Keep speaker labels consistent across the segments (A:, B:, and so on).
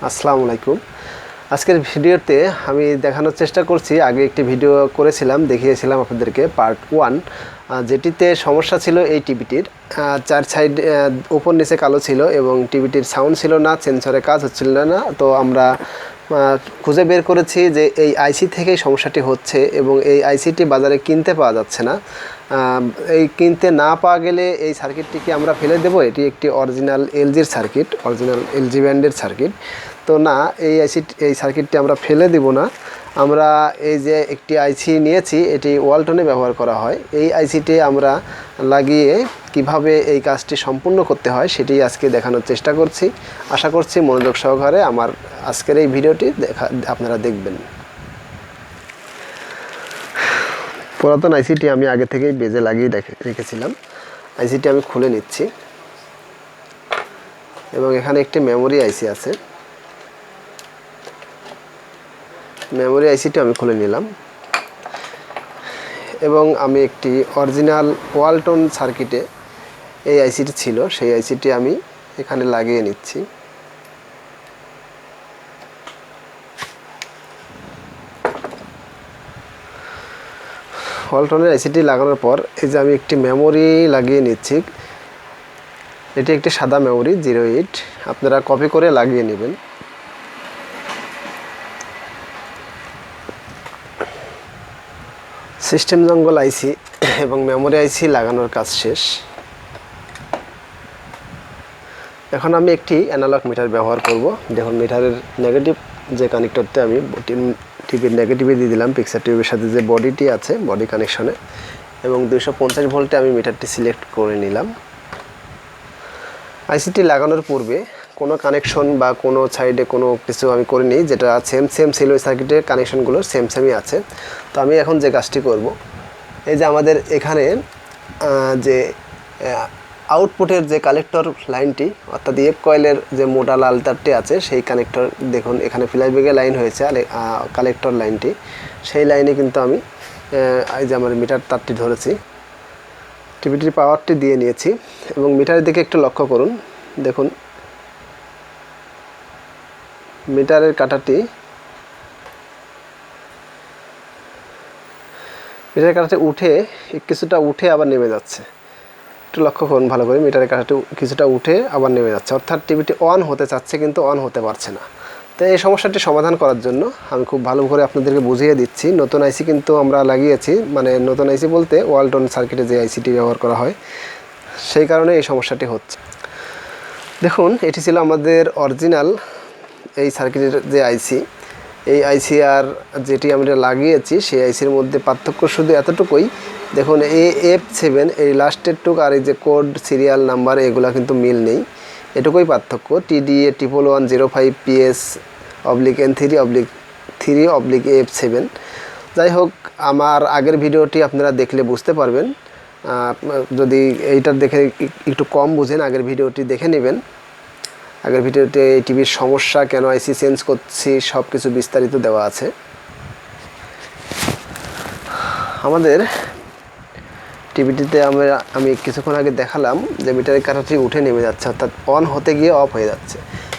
A: আসসালামু আলাইকুম। আজকের ভিডিওতে আমি দেখানোর চেষ্টা করছি, আগে একটি ভিডিও করেছিলাম, দেখিয়েছিলাম আপনাদেরকে পার্ট 1, যেটিতে সমস্যা ছিল এই টিভিটির চার সাইড উপর নিচে কালো ছিল এবং টিভিটির সাউন্ড ছিল না, সেন্সরে কাজ হচ্ছিল না। তো আমরা খুঁজে বের করেছি যে এই আইসি থেকেই সমস্যাটি হচ্ছে এবং এই আইসিটি বাজারে কিনতে পাওয়া যাচ্ছে না। এই কিনতে না পাওয়া গেলে এই সার্কিটটিকে আমরা ফেলে দেব। এটি একটি অরিজিনাল এলজির সার্কিট, অরিজিনাল এলজি ব্র্যান্ডের সার্কিট। তো না, এই সার্কিটটি আমরা ফেলে দেব না। আমরা এই যে একটি আইসি নিয়েছি, এটি ওয়ালটনে ব্যবহার করা হয়। এই আইসিটি আমরা লাগিয়ে কিভাবে এই কাজটি সম্পূর্ণ করতে হয় সেটি আজকে দেখানোর চেষ্টা করছি। আশা করছি মনোযোগ সহকারে আমার আজকের এই ভিডিওটি আপনারা দেখবেন। পুরাতন আইসিটি আমি আগে থেকেই বেজে লাগিয়ে রেখেছিলাম। আইসিটি আমি খুলে নিচ্ছি এবং এখানে একটি মেমোরি আইসি আছে। মেমোরি আইসিটি আমি খুলে নিলাম এবং আমি একটি অরিজিনাল ওয়ালটন সার্কিটে এই আইসিটি ছিল, সেই আইসিটি আমি এখানে লাগিয়ে নিচ্ছি। ওয়ালটনের আইসিটি লাগানোর পর এই যে আমি একটি মেমোরি লাগিয়ে নিচ্ছি। এটি একটি সাদা মেমোরি 08, আপনারা কপি করে লাগিয়ে নেবেন। সিস্টেম জঙ্গল আইসি এবং মেমোরি আইসি লাগানোর কাজ শেষ। এখন আমি একটি অ্যানালগ মিটার ব্যবহার করব। দেখুন, মিটারের নেগেটিভ যে কানেক্টরতে আমি টিভির নেগেটিভে দিয়ে দিলাম পিকচার টিউবের সাথে যে বডিটি আছে, বডি কানেকশনে, এবং 250 ভোল্টে আমি মিটারটি সিলেক্ট করে নিলাম। আইসিটি লাগানোর পূর্বে কোনো কানেকশন বা কোনো সাইডে কোনো কিছু আমি করিনি, যেটা সেম ছিল ওই সার্কিটের কানেকশনগুলো সেমই আছে। তো আমি এখন যে কাজটি করব, এই যে আমাদের এখানে যে আউটপুটের যে কালেক্টর লাইনটি, অর্থাৎ এক কয়েলের যে মোটা লাল তারটি আছে, সেই কানেক্টর দেখুন এখানে ফ্ল্যাশব্যাগে লাইন হয়েছে, কালেক্টর লাইনটি, সেই লাইনে কিন্তু আমি এই যে আমার মিটার তারটি ধরেছি, টিভিটির পাওয়ারটি দিয়ে নিয়েছি এবং মিটারের দিকে একটু লক্ষ্য করুন। দেখুন মিটারের কাঁটাটি উঠে কিছুটা উঠে আবার নেমে যাচ্ছে। একটু লক্ষ্য করুন ভালো করে, মিটারের কাঁটাটি কিছুটা উঠে আবার নেমে যাচ্ছে, অর্থাৎ টিভিটি অন হতে চাচ্ছে কিন্তু অন হতে পারছে না। তো এই সমস্যাটি সমাধান করার জন্য আমি খুব ভালো করে আপনাদেরকে বুঝিয়ে দিচ্ছি। নতুন আইসি কিন্তু আমরা লাগিয়েছি, মানে নতুন আইসি বলতে ওয়ালটন সার্কিটে যে আইসিটি ব্যবহার করা হয়, সেই কারণে এই সমস্যাটি হচ্ছে। দেখুন, এটি ছিল আমাদের অরিজিনাল এই সার্কিটের যে আইসি। এই আইসি আর যেটি আমরা লাগিয়েছি সেই আইসির মধ্যে পার্থক্য শুধু এতটুকুই। দেখুন F7 এই লাস্টের টুক আর এই যে কোড সিরিয়াল নাম্বার এগুলো কিন্তু মিল নেই, এটুকুই পার্থক্য। TDA 1105 PS/N3/3/F7। যাই হোক, আমার আগের ভিডিওটি আপনারা দেখলে বুঝতে পারবেন। যদি এইটার দেখে একটু কম বুঝেন, আগের ভিডিওটি দেখে নেবেন। আগের ভিডিওতে এই টিভির সমস্যা, কেন আইসি চেঞ্জ করছি, সব কিছু বিস্তারিত দেওয়া আছে। আমাদের টিভিটিতে আমি কিছুক্ষণ আগে দেখালাম যে মিটারের কাঁটাটি উঠে নেমে যাচ্ছে, অর্থাৎ অন হতে গিয়ে অফ হয়ে যাচ্ছে।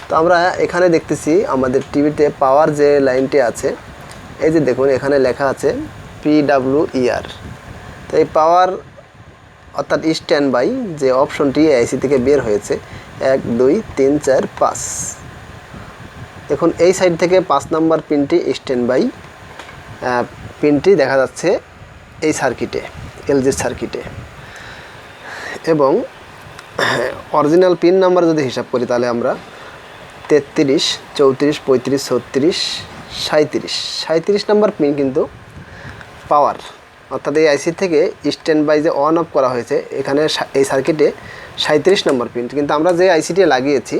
A: তো আমরা এখানে দেখতেছি আমাদের টিভিতে পাওয়ার যে লাইনটি আছে, এই যে দেখুন এখানে লেখা আছে PWER। তো এই পাওয়ার অর্থাৎ স্ট্যান্ড বাই যে অপশনটি আইসি থেকে বের হয়েছে, 1 2 3 4 5। দেখুন এই সাইড থেকে 5 নম্বর পিনটি স্ট্যান্ড বাই পিনটি দেখা যাচ্ছে এই সার্কিটে, এলজির সার্কিটে। এবং অরিজিনাল পিন নাম্বার যদি হিসাব করি তাহলে আমরা 33 34 35 36 37 নম্বর পিন কিন্তু পাওয়ার, অর্থাৎ এই আইসি থেকে স্ট্যান্ড বাই যে অন অফ করা হয়েছে এখানে এই সার্কিটে 37 নম্বর পিন। কিন্তু আমরা যে আইসিটি লাগিয়েছি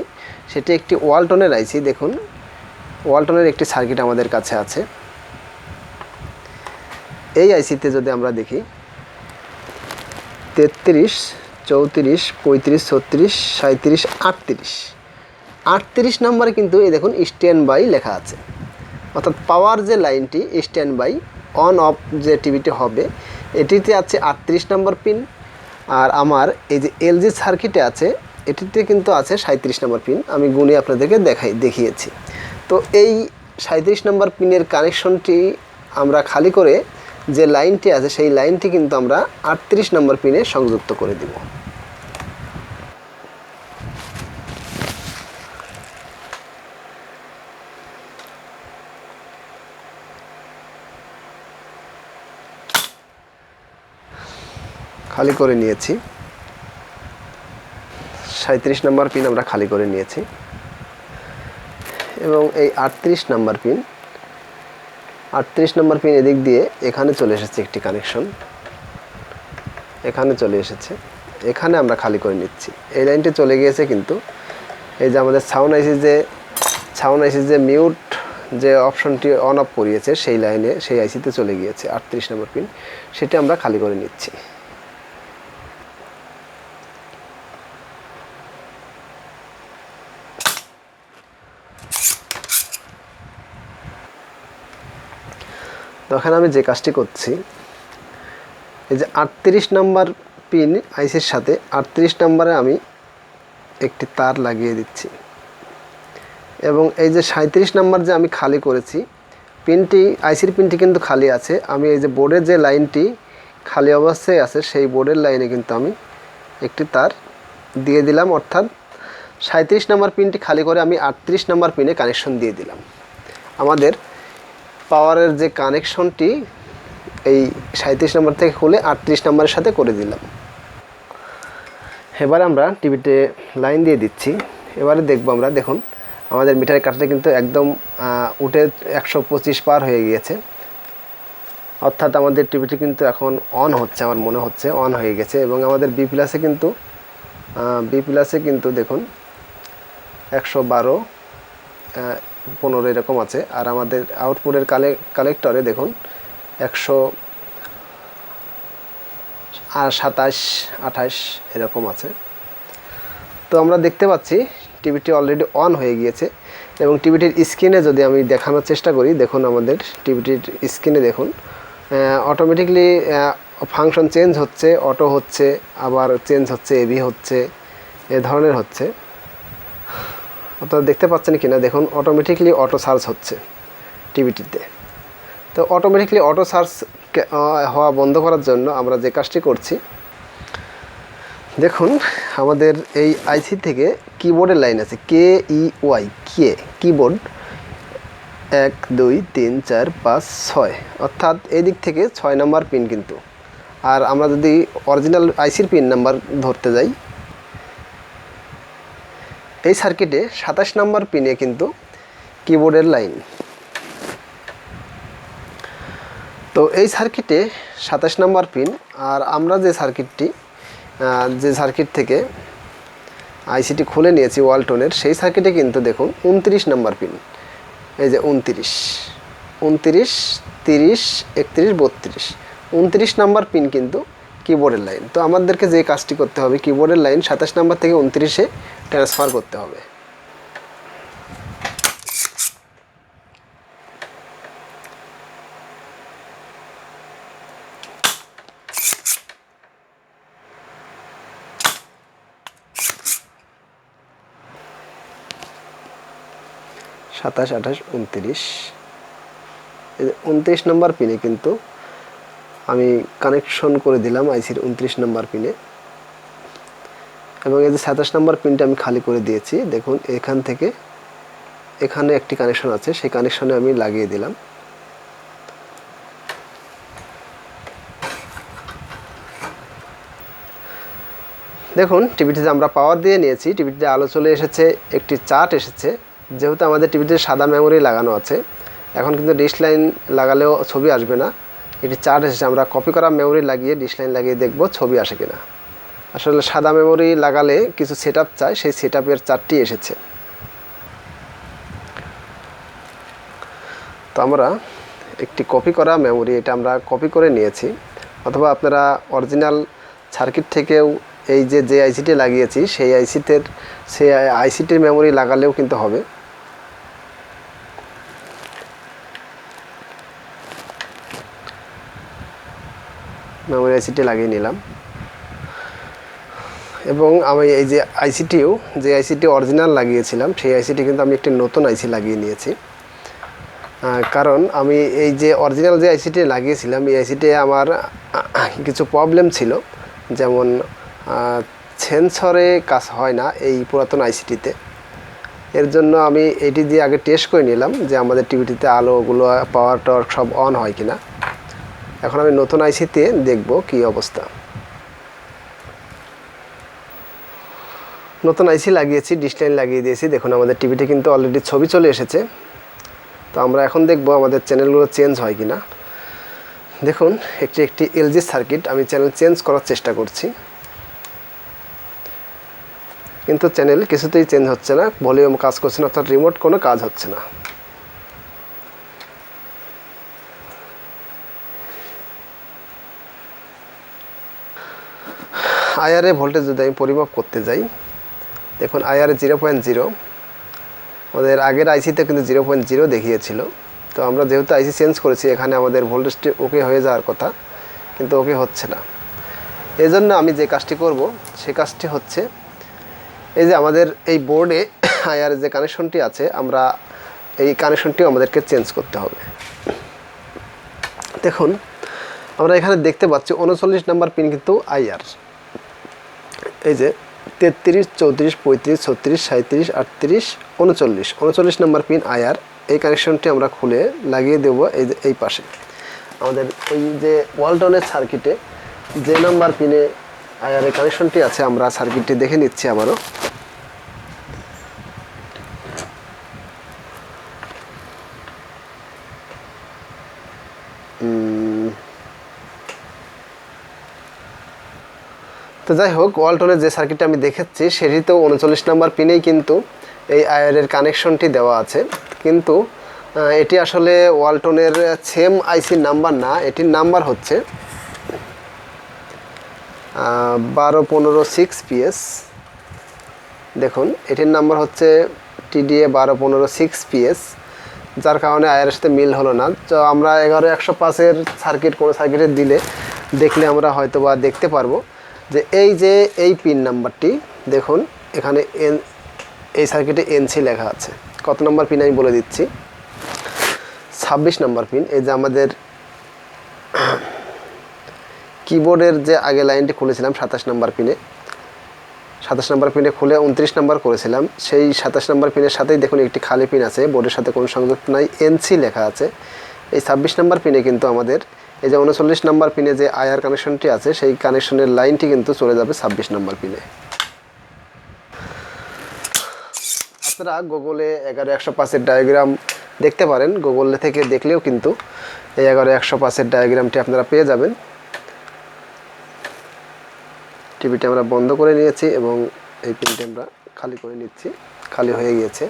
A: সেটি একটি ওয়ালটনের আইসি। দেখুন ওয়ালটনের একটি সার্কিট আমাদের কাছে আছে। এই আইসিতে যদি আমরা দেখি 33 34 35 36 37 38 নম্বরে কিন্তু এই দেখুন স্ট্যান্ড বাই লেখা আছে, অর্থাৎ পাওয়ার যে লাইনটি স্ট্যান্ড বাই অন অফ যে টিভিটি হবে এটিতে আছে 38 নম্বর পিন। আর আমার এই যে এলজি সার্কিটে আছে এটিতে কিন্তু আছে 37 নম্বর পিন। আমি গুণে আপনাদেরকে দেখিয়েছি। তো এই 37 নম্বর পিনের কানেকশনটি আমরা খালি করে যে লাইনটি আছে সেই লাইনটি কিন্তু আমরা 38 নম্বর পিনে সংযুক্ত করে দিব। খালি করে নিয়েছি, 37 নম্বর পিন আমরা খালি করে নিয়েছি এবং এই 38 নম্বর পিন এদিক দিয়ে এখানে চলে এসেছে একটি কানেকশন, এখানে চলে এসেছে, এখানে আমরা খালি করে নিচ্ছি। এই লাইনটি চলে গিয়েছে কিন্তু এই যে আমাদের সাউন্ড আইসি যে মিউট যে অপশনটি অন অফ করিয়েছে সেই লাইনে সেই আইসিতে চলে গিয়েছে 38 নম্বর পিন, সেটি আমরা খালি করে নিচ্ছি। তো এখানে আমি যে কাজটি করছি, এই যে 38 নম্বর পিন আইসির সাথে 38 নম্বরে আমি একটি তার লাগিয়ে দিচ্ছি এবং এই যে 37 নম্বর যে আমি খালি করেছি পিনটি, আইসির পিনটি কিন্তু খালি আছে। আমি এই যে বোর্ডের যে লাইনটি খালি অবস্থায় আছে সেই বোর্ডের লাইনে কিন্তু আমি একটি তার দিয়ে দিলাম, অর্থাৎ 37 নম্বর পিনটি খালি করে আমি 38 নম্বর পিনে কানেকশন দিয়ে দিলাম। আমাদের পাওয়ারের যে কানেকশনটি এই 37 নম্বর থেকে খুলে 38 নম্বরের সাথে করে দিলাম। এবারে আমরা টিভিতে লাইন দিয়ে দিচ্ছি। এবারে দেখব আমরা, দেখুন আমাদের মিটারের কাঁটাটা কিন্তু একদম উঠে 125 পার হয়ে গিয়েছে, অর্থাৎ আমাদের টিভিটি কিন্তু এখন অন হচ্ছে, আমার মনে হচ্ছে অন হয়ে গেছে। এবং আমাদের বি প্লাসে কিন্তু দেখুন 112 15 এরকম আছে, আর আমাদের আউটপুটের কালেক্টরে দেখুন 127 28 এরকম আছে। তো আমরা দেখতে পাচ্ছি টিভিটি অলরেডি অন হয়ে গিয়েছে এবং টিভিটির স্ক্রিনে যদি আমি দেখানোর চেষ্টা করি, দেখুন আমাদের টিভিটির স্ক্রিনে দেখুন অটোমেটিকলি ফাংশন চেঞ্জ হচ্ছে, অটো হচ্ছে, আবার চেঞ্জ হচ্ছে, এবি হচ্ছে, এ ধরনের হচ্ছে। আপনারা দেখতে পাচ্ছেন কি না, দেখুন অটোমেটিকলি অটো সার্চ হচ্ছে টিভিটিতে। তো অটোমেটিকলি অটো সার্চ হওয়া বন্ধ করার জন্য আমরা যে কাজটি করছি, দেখুন আমাদের এই আইসি থেকে কিবোর্ডের লাইন আছে KEY, কিবোর্ড 1 2 3 4 5 6, অর্থাৎ এই দিক থেকে 6 নম্বর পিন কিন্তু। আর আমরা যদি অরিজিনাল আইসির পিন নাম্বার ধরতে যাই, এই সার্কিটে 27 নম্বর পিনে কিন্তু কিবোর্ডের লাইন। তো এই সার্কিটে 27 নম্বর পিন, আর আমরা যে সার্কিট থেকে আইসিটি খুলে নিয়েছি ওয়ালটনের, সেই সার্কিটে কিন্তু দেখুন 29 নম্বর পিন, এই যে 29 29 30 31 32 29 নম্বর পিন কিন্তু কিবোর্ডের লাইন। তো আমাদেরকে যে কাজটি করতে হবে, কিবোর্ডের লাইন 27 নম্বর থেকে 29-এ ট্রান্সফার করতে হবে। সাতাশ 28 29, এই 29 নম্বর পিনে কিন্তু আমি কানেকশন করে দিলাম আইসির 29 নম্বর পিনে, এবং এই যে 27 নম্বর পিনটা আমি খালি করে দিয়েছি। দেখুন এখান থেকে এখানে একটি কানেকশন আছে, সেই কানেকশনে আমি লাগিয়ে দিলাম। দেখুন টিভিটিতে আমরা পাওয়ার দিয়ে নিয়েছি, টিভিটিতে আলো চলে এসেছে, একটি চার্ট এসেছে। যেহেতু আমাদের টিভিতে সাদা মেমোরি লাগানো আছে, এখন কিন্তু ডিশ লাইন লাগালেও ছবি আসবে না, একটি চার্ট এসেছে। আমরা কপি করা মেমোরি লাগিয়ে ডিশ লাইন লাগিয়ে দেখব ছবি আসে কিনা। আসলে সাদা মেমোরি লাগালে কিছু সেটআপ চাই, সেই সেটআপের চার্টটি এসেছে। তো আমরা একটি কপি করা মেমোরি, এটা আমরা কপি করে নিয়েছি, অথবা আপনারা অরিজিনাল সার্কিট থেকেও এই যে আইসিটি লাগিয়েছি সেই আইসিটির মেমোরি লাগালেও কিন্তু হবে। মেমোরি আইসিটি লাগিয়ে নিলাম। এবং আমি এই যে আইসিটিও, যে আইসিটি অরিজিনাল লাগিয়েছিলাম সেই আইসিটি কিন্তু আমি একটি নতুন আইসি লাগিয়ে নিয়েছি। কারণ আমি এই যে অরিজিনাল যে আইসিটি লাগিয়েছিলাম এই আইসিটি আমার কিছু প্রবলেম ছিল, যেমন সেন্সরে কাজ হয় না এই পুরাতন আইসিটিতে। এর জন্য আমি এটি দিয়ে আগে টেস্ট করে নিলাম যে আমাদের টিভিটিতে আলোগুলো পাওয়ার টাওয়ার সব অন হয় কিনা। এখন আমি নতুন আইসিতে দেখব কি অবস্থা। নতুন আইসি লাগিয়েছি, ডিশ লাইন লাগিয়ে দিয়েছি। দেখুন আমাদের টিভিতে কিন্তু অলরেডি ছবি চলে এসেছে। তো আমরা এখন দেখব আমাদের চ্যানেলগুলো চেঞ্জ হয় কিনা। দেখুন একটি এলজি সার্কিট, আমি চ্যানেল চেঞ্জ করার চেষ্টা করছি, কিন্তু চ্যানেল কিছুতেই চেঞ্জ হচ্ছে না, ভলিউম কাজ করছে না, অর্থাৎ রিমোট কোনো কাজ হচ্ছে না। আইআরএ ভোল্টেজ যদি আমি পরিমাপ করতে যাই, দেখুন আইআরএ 0.0, আমাদের আগের আইসিতে কিন্তু 0.0 দেখিয়েছিল। তো আমরা যেহেতু আইসি চেঞ্জ করেছি এখানে আমাদের ভোল্টেজটি ওকে হয়ে যাওয়ার কথা, কিন্তু ওকে হচ্ছে না। এই জন্য আমি যে কাজটি করব সে কাজটি হচ্ছে, এই যে আমাদের এই বোর্ডে আইআর যে কানেকশনটি আছে, আমরা এই কানেকশনটিও আমাদেরকে চেঞ্জ করতে হবে। দেখুন আমরা এখানে দেখতে পাচ্ছি 39 নাম্বার পিন কিন্তু আইআর, এই যে 33, 34, 35, 36, 37, 38, 39, 39 নাম্বার পিন আইআর। এই কানেকশনটি আমরা খুলে লাগিয়ে দেব এই যে এই পাশে আমাদের ওই যে ওয়ালটনের সার্কিটে যে নাম্বার পিনে আইআর এর কানেকশনটি আছে, আমরা সার্কিটটি দেখে নিচ্ছি আবারও। তো যাই হোক, ওয়ালটনের যে সার্কিটটা আমি দেখাচ্ছি সেটিতেও 39 নাম্বার পিনেই কিন্তু এই আইআর এর কানেকশনটি দেওয়া আছে, কিন্তু এটি আসলে ওয়ালটনের সেম আইসির নাম্বার না, এটির নাম্বার হচ্ছে 12156PS। দেখুন এটির নাম্বার হচ্ছে TDA 12156PS, যার কারণে আইআরের সাথে মিল হলো না। তো আমরা 11105-এর সার্কিট কোনো সার্কিটে দেখলে আমরা হয়তো বা দেখতে পারবো যে এই পিন নাম্বারটি, দেখুন এখানে এই সার্কিটে NC লেখা আছে। কত নম্বর পিন আমি বলে দিচ্ছি, 26 নম্বর পিন। এই যে আমাদের কিবোর্ডের যে আগে লাইনটি খুলেছিলাম 27 নম্বর পিনে, 27 নম্বর পিনে খুলে 29 নম্বর করেছিলাম, সেই 27 নম্বর পিনের সাথেই দেখুন একটি খালি পিন আছে, বোর্ডের সাথে কোনো সংযুক্ত নাই, NC লেখা আছে। এই 26 নম্বর পিনে কিন্তু আমাদের এই যে 39 নম্বর পিনে যে আইআর কানেকশনটি আছে সেই কানেকশনের লাইনটি কিন্তু চলে যাবে 26 নম্বর পিনে। আপনারা গুগলে 11105-এর ডায়াগ্রাম দেখতে পারেন, গুগল থেকে দেখলেও কিন্তু এই 11105-এর ডায়াগ্রামটি আপনারা পেয়ে যাবেন। টিভিটি আমরা বন্ধ করে নিয়েছি এবং এই পিনটি আমরা খালি করে নিচ্ছি, খালি হয়ে গিয়েছে।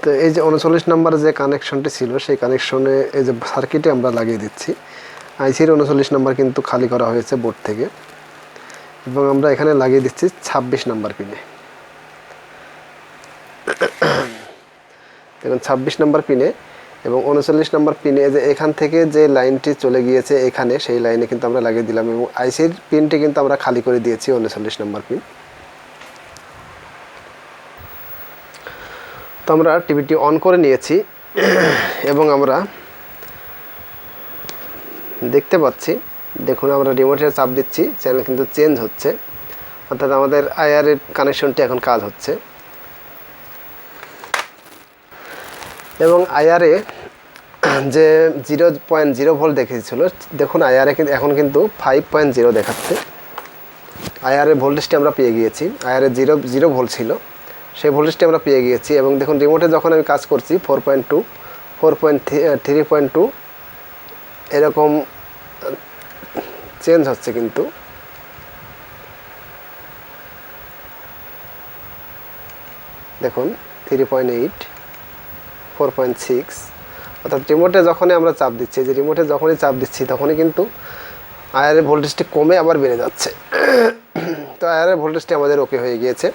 A: তো এই যে 39 নাম্বার যে কানেকশনটি ছিল সেই কানেকশনে এই যে সার্কিটে আমরা লাগিয়ে দিচ্ছি। আইসির 39 নাম্বার কিন্তু খালি করা হয়েছে বোর্ড থেকে, এবং আমরা এখানে লাগিয়ে দিচ্ছি 26 নাম্বার পিনে। দেখুন 26 নাম্বার পিনে এবং 39 নাম্বার পিনে যে এখান থেকে যে লাইনটি চলে গিয়েছে এখানে, সেই লাইনে কিন্তু আমরা লাগিয়ে দিলাম, এবং আইসির পিনটি কিন্তু আমরা খালি করে দিয়েছি 39 নাম্বার পিন। তো আমরা টিভিটি অন করে নিয়েছি এবং আমরা দেখতে পাচ্ছি, দেখুন আমরা রিমোটে চাপ দিচ্ছি, চ্যানেল কিন্তু চেঞ্জ হচ্ছে, অর্থাৎ আমাদের আইআর এর কানেকশনটি এখন কাজ হচ্ছে। এবং আইআরএ যে 0.0 ভোল্ট দেখিয়েছিল, দেখুন আইআরএ কিন্তু এখন কিন্তু 5.0 দেখাচ্ছে। আইআরএ ভোল্টেজটি আমরা পেয়ে গিয়েছি, আইআরএ 0 ভোল্ট ছিল, সেই ভোল্টেজটি আমরা পেয়ে গিয়েছি। এবং দেখুন রিমোটে যখন আমি কাজ করছি 4.2, 3.2 এরকম চেঞ্জ হচ্ছে, কিন্তু দেখুন 3.8, 4.6, অর্থাৎ রিমোটে যখনই আমরা চাপ দিচ্ছি, যে রিমোটে যখনই চাপ দিচ্ছি তখনই কিন্তু আয়ারের ভোল্টেজটি কমে আবার বেড়ে যাচ্ছে। তো আয়ারের ভোল্টেজটি আমাদের ওকে হয়ে গিয়েছে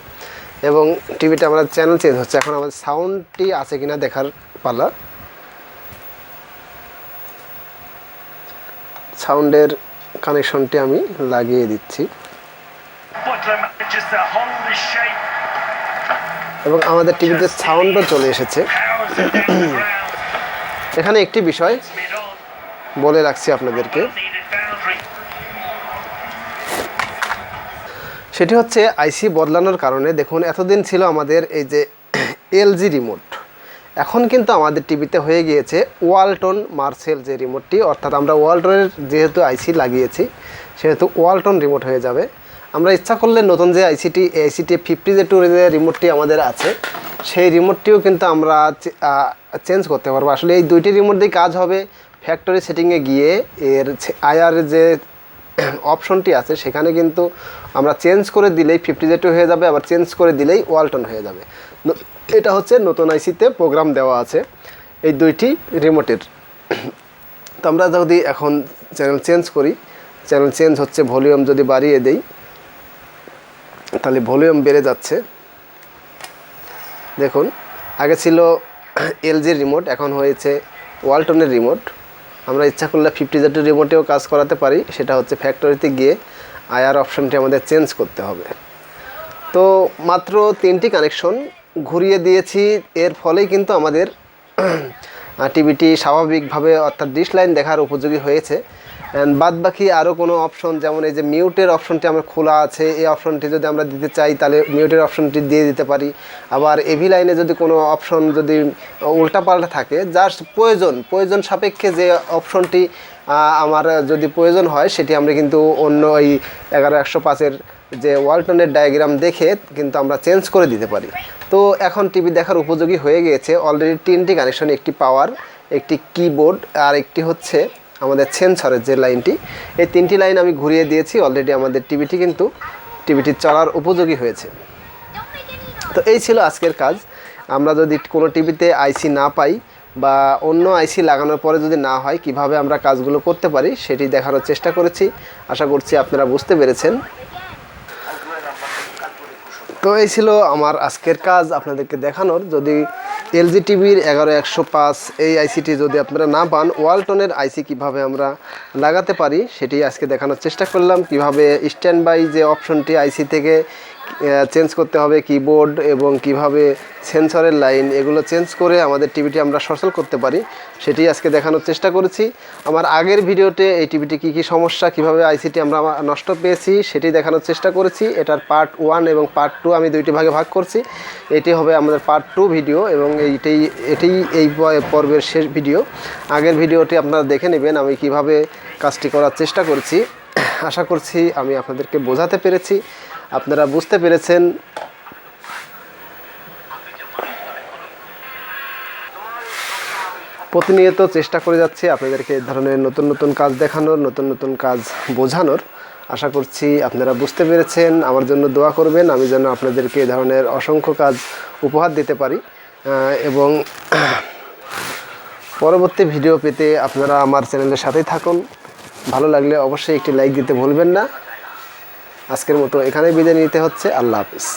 A: এবং টিভিতে আমরা চ্যানেল চেঞ্জ হচ্ছে। এখন আমাদের সাউন্ডটি আছে কিনা দেখার পালা। সাউন্ডের কানেকশনটি আমি লাগিয়ে দিচ্ছি এবং আমাদের টিভিতে সাউন্ডও চলে এসেছে। এখানে একটি বিষয় বলে রাখছি আপনাদেরকে, সেটি হচ্ছে আইসি বদলানোর কারণে দেখুন এতদিন ছিল আমাদের এই যে এলজি রিমোট, এখন কিন্তু আমাদের টিভিতে হয়ে গিয়েছে ওয়ালটন মার্সেল যে রিমোটটি, অর্থাৎ আমরা ওয়ালটনের যেহেতু আইসি লাগিয়েছি সেহেতু ওয়ালটন রিমোট হয়ে যাবে। আমরা ইচ্ছা করলে নতুন যে আইসিটি 50Z2 যে রিমোটটি আমাদের আছে সেই রিমোটটিও কিন্তু আমরা চেঞ্জ করতে পারবো। আসলে এই দুইটি রিমোট দিয়ে কাজ হবে। ফ্যাক্টরি সেটিংয়ে গিয়ে এর আয়ার যে অপশনটি আছে সেখানে কিন্তু আমরা চেঞ্জ করে দিলেই 50Z2 হয়ে যাবে, আবার চেঞ্জ করে দিলেই ওয়ালটন হয়ে যাবে। এটা হচ্ছে নতুন আইসিতে প্রোগ্রাম দেওয়া আছে এই দুইটি রিমোটের। তো আমরা যদি এখন চ্যানেল চেঞ্জ করি, চ্যানেল চেঞ্জ হচ্ছে, ভলিউম যদি বাড়িয়ে দেই তাহলে ভলিউম বেড়ে যাচ্ছে। দেখুন আগে ছিল এলজির রিমোট, এখন হয়েছে ওয়ালটনের রিমোট। আমরা ইচ্ছা করলে 50Z2 রিমোটেও কাজ করাতে পারি, সেটা হচ্ছে ফ্যাক্টরিতে গিয়ে আয়ার অপশনটি আমাদের চেঞ্জ করতে হবে। তো মাত্র 3টি কানেকশন ঘুরিয়ে দিয়েছি, এর ফলেই কিন্তু আমাদের টিভিটি স্বাভাবিকভাবে অর্থাৎ ডিশ লাইন দেখার উপযোগী হয়েছে। বাদ বাকি আরও কোনো অপশন, যেমন এই যে মিউটের অপশনটি আমার খোলা আছে, এই অপশনটি যদি আমরা দিতে চাই তাহলে মিউটের অপশনটি দিয়ে দিতে পারি। আবার এভি লাইনে যদি কোনো অপশন যদি উল্টাপাল্টা থাকে, যার প্রয়োজন সাপেক্ষে যে অপশনটি আমার যদি প্রয়োজন হয় সেটি আমরা কিন্তু অন্য এই 11105-এর যে ওয়ালটনের ডায়াগ্রাম দেখে কিন্তু আমরা চেঞ্জ করে দিতে পারি। তো এখন টিভি দেখার উপযোগী হয়ে গিয়েছে। অলরেডি 3টি কানেকশন, একটি পাওয়ার, একটি কিবোর্ড আর একটি হচ্ছে আমাদের সেন্সরের যে লাইনটি, এই 3টি লাইন আমি ঘুরিয়ে দিয়েছি। অলরেডি আমাদের টিভিটি চলার উপযোগী হয়েছে। তো এই ছিল আজকের কাজ। আমরা যদি কোনো টিভিতে আইসি না পাই বা অন্য আইসি লাগানোর পরে যদি না হয়, কিভাবে আমরা কাজগুলো করতে পারি সেটি দেখানোর চেষ্টা করেছি। আশা করছি আপনারা বুঝতে পেরেছেন। তো এই ছিল আমার আজকের কাজ আপনাদেরকে দেখানোর। যদি এলজি টিভির 11105 এই আইসিটি যদি আপনারা না পান, ওয়ালটনের আইসি কিভাবে আমরা লাগাতে পারি সেটি আজকে দেখানোর চেষ্টা করলাম। কিভাবে স্ট্যান্ড বাই যে অপশনটি আইসি থেকে চেঞ্জ করতে হবে, কিবোর্ড এবং কিভাবে সেন্সরের লাইন এগুলো চেঞ্জ করে আমাদের টিভিটি আমরা সচল করতে পারি সেটি আজকে দেখানোর চেষ্টা করেছি। আমার আগের ভিডিওতে এই টিভিটি কী সমস্যা, কিভাবে আইসিটি আমরা নষ্ট পেয়েছি সেটি দেখানোর চেষ্টা করেছি। এটার পার্ট 1 এবং পার্ট 2 আমি দুইটি ভাগে ভাগ করছি। এটি হবে আমাদের পার্ট 2 ভিডিও এবং এটি এই পর্বের শেষ ভিডিও। আগের ভিডিওটি আপনারা দেখে নেবেন আমি কিভাবে কাজটি করার চেষ্টা করছি। আশা করছি আমি আপনাদেরকে বোঝাতে পেরেছি, আপনারা বুঝতে পেরেছেন। প্রতিনিয়ত চেষ্টা করে যাচ্ছি আপনাদেরকে এই ধরনের নতুন নতুন কাজ দেখানোর, নতুন নতুন কাজ বোঝানোর। আশা করছি আপনারা বুঝতে পেরেছেন। আমার জন্য দোয়া করবেন, আমি যেন আপনাদেরকে এই ধরনের অসংখ্য কাজ উপহার দিতে পারি। এবং পরবর্তী ভিডিও পেতে আপনারা আমার চ্যানেলের সাথেই থাকুন। ভালো লাগলে অবশ্যই একটি লাইক দিতে ভুলবেন না। আজকের মতো এখানেই বিদায় নিতে হচ্ছে। আল্লাহ হাফিজ।